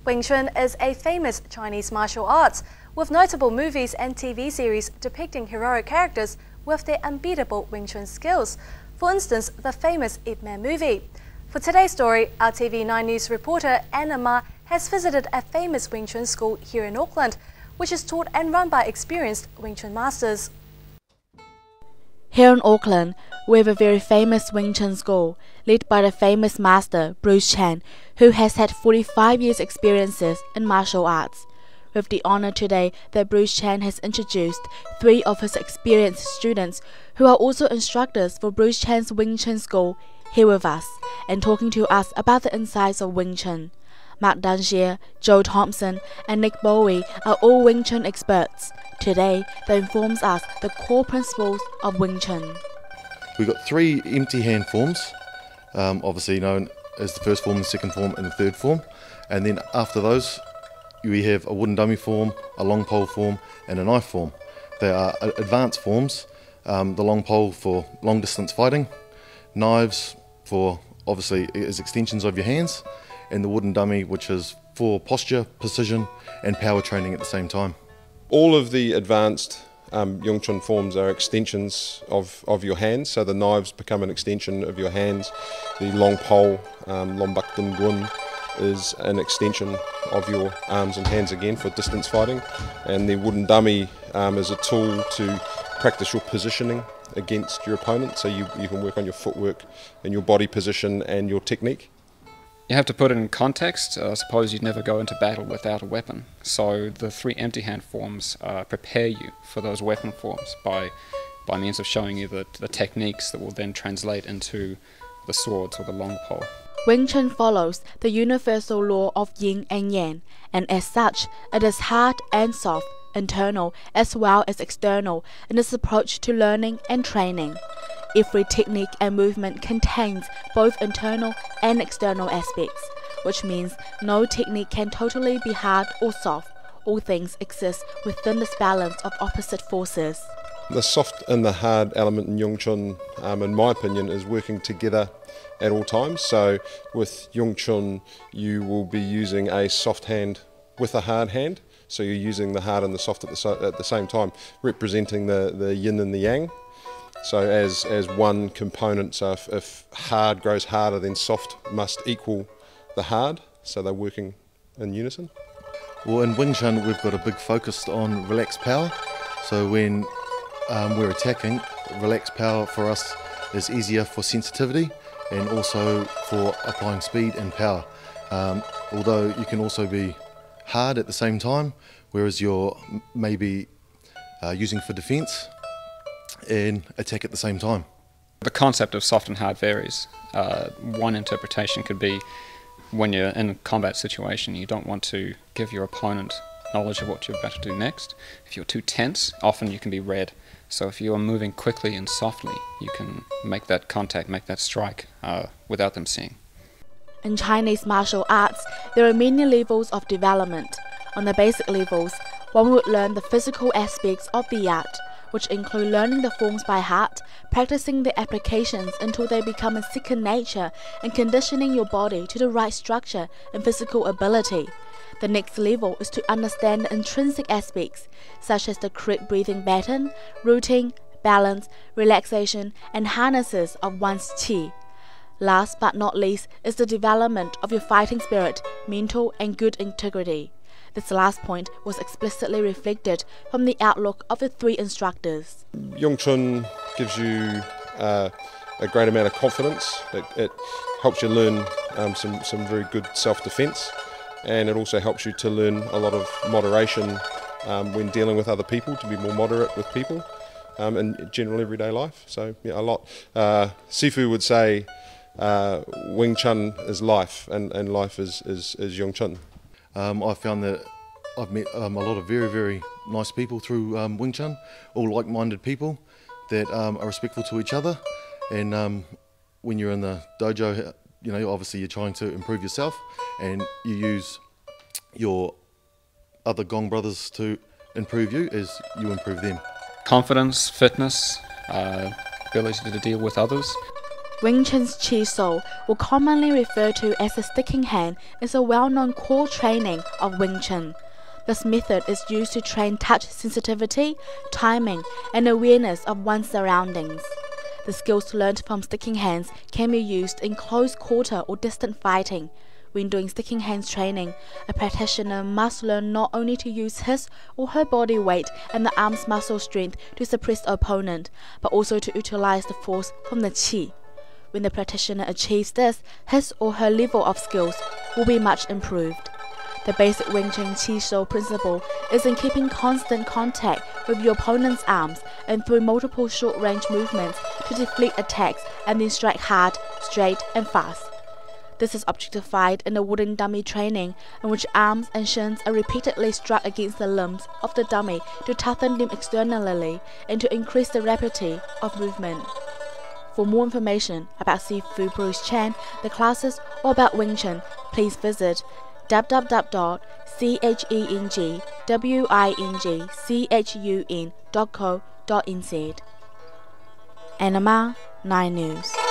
Wing Chun is a famous Chinese martial arts, with notable movies and TV series depicting heroic characters with their unbeatable Wing Chun skills. For instance, the famous Ip Man movie. For today's story, our TV9 News reporter Anna Ma has visited a famous Wing Chun school here in Auckland, which is taught and run by experienced Wing Chun masters. Here in Auckland, we have a very famous Wing Chun school, led by the famous master Bruce Cheng, who has had 45 years experiences in martial arts. We have the honor today that Bruce Cheng has introduced 3 of his experienced students, who are also instructors for Bruce Cheng's Wing Chun school, here with us, and talking to us about the insights of Wing Chun. Mark Dunshire, Joe Thompson, and Nick Bowie are all Wing Chun experts. Today, they informs us the core principles of Wing Chun. We've got 3 empty hand forms, obviously known as the first form, the second form, and the third form. And then after those, we have a wooden dummy form, a long pole form, and a knife form. They are advanced forms. The long pole for long distance fighting, knives for obviously as extensions of your hands, and the wooden dummy, which is for posture, precision, and power training at the same time. All of the advanced Wing Chun forms are extensions of your hands, so the knives become an extension of your hands. The long pole, Lombak Din Gun, is an extension of your arms and hands again for distance fighting, and the wooden dummy is a tool to practice your positioning against your opponent, so you can work on your footwork and your body position and your technique. You have to put it in context. Suppose you'd never go into battle without a weapon. So the 3 empty hand forms prepare you for those weapon forms by means of showing you the techniques that will then translate into the swords or the long pole. Wing Chun follows the universal law of yin and yang, and as such, it is hard and soft, internal as well as external in its approach to learning and training. Every technique and movement contains both internal and external aspects, which means no technique can totally be hard or soft. All things exist within this balance of opposite forces. The soft and the hard element in Wing Chun, in my opinion, is working together at all times. So with Wing Chun, you will be using a soft hand with a hard hand. So you're using the hard and the soft at the same time, representing the yin and the yang. So as one component, so if hard grows harder, then soft must equal the hard, so they're working in unison. Well, in Wing Chun, we've got a big focus on relaxed power. So when we're attacking, relaxed power for us is easier for sensitivity and also for applying speed and power. Although you can also be hard at the same time, whereas you're maybe using for defence and attack at the same time. The concept of soft and hard varies. One interpretation could be when you're in a combat situation, you don't want to give your opponent knowledge of what you're about to do next. If you're too tense, often you can be read. So if you are moving quickly and softly, you can make that contact, make that strike without them seeing. In Chinese martial arts, there are many levels of development. On the basic levels, one would learn the physical aspects of the art, which include learning the forms by heart, practicing the applications until they become a second nature, and conditioning your body to the right structure and physical ability. The next level is to understand the intrinsic aspects, such as the correct breathing pattern, routine, balance, relaxation, and harnesses of one's qi. Last but not least is the development of your fighting spirit, mental and good integrity. This last point was explicitly reflected from the outlook of the 3 instructors. Wing Chun gives you a great amount of confidence. It helps you learn some very good self-defense, and it also helps you to learn a lot of moderation when dealing with other people, to be more moderate with people in general everyday life. So yeah, a lot. Sifu would say Wing Chun is life, and life is Wing Chun. I found that I've met a lot of very, very nice people through Wing Chun, all like-minded people that are respectful to each other. And when you're in the dojo, you know, obviously you're trying to improve yourself, and you use your other gong brothers to improve you as you improve them. Confidence, fitness, ability to deal with others. Wing Chun's Chi So, or commonly referred to as the sticking hand, is a well-known core training of Wing Chun. This method is used to train touch sensitivity, timing, and awareness of one's surroundings. The skills learned from sticking hands can be used in close quarter or distant fighting. When doing sticking hands training, a practitioner must learn not only to use his or her body weight and the arm's muscle strength to suppress the opponent, but also to utilize the force from the qi. When the practitioner achieves this, his or her level of skills will be much improved. The basic Wing Chun Chi So principle is in keeping constant contact with your opponent's arms and through multiple short-range movements to deflect attacks and then strike hard, straight, and fast. This is objectified in the wooden dummy training, in which arms and shins are repeatedly struck against the limbs of the dummy to toughen them externally and to increase the rapidity of movement. For more information about Sifu Bruce Cheng, the classes, or about Wing Chun, please visit www.chengjwingchun.co.nz. Anima 9 News.